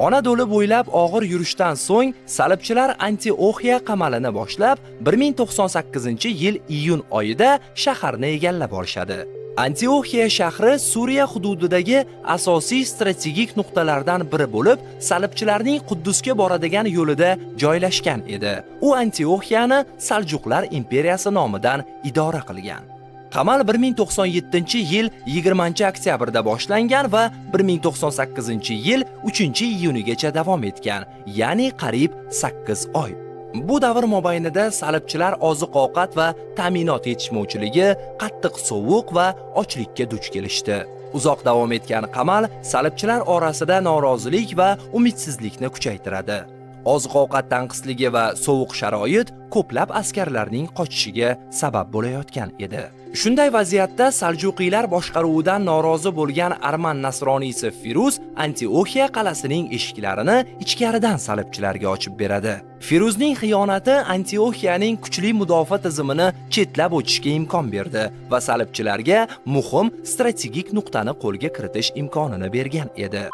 Anadolu bo'ylab og'ir yurishdan so'ng salibchilar Antioxiya qamalini boshlab 1098-yil iyun oyida shaharni egallab olishadi. Antioxiya shahri Suriya hududidagi asosiy strategik nuqtalardan biri bo'lib, salibchilarning Quddusga boradigan yo'lida joylashgan edi. U Antioxiyani Saljuqlar imperiyasi nomidan idora qilgan. Qamal 1097-yil 20-oktyabrda boshlangan va 1098-yil 3-iyunigacha davom etgan, ya'ni qariyb 8 oy. Bu davr mobaynida salibchilar oziq-ovqat va ta'minot yetishmovchiligi, qattiq sovuq va ochlikka duch kelishdi. Uzoq davom etgan qamal salibchilar orasida norozilik va umidsizlikni kuchaytiradi. Oziq-ovqat tanqisligi va sovuq sharoit ko'plab askarlarning qochishiga sabab bo'layotgan edi. Shunday vaziyatda Saljuqiylar boshqaruvidan norozi bo'lgan arman nasroniysi Firuz Antioxiya qalasining eshiklarini ichkaridan salibchilarga ochib beradi. Firuzning xiyonati Antioxiyaning kuchli mudofaa tizimini chetlab o'tishga imkon berdi va salibchilarga muhim strategik nuqtani qo'lga kiritish imkonini bergan edi.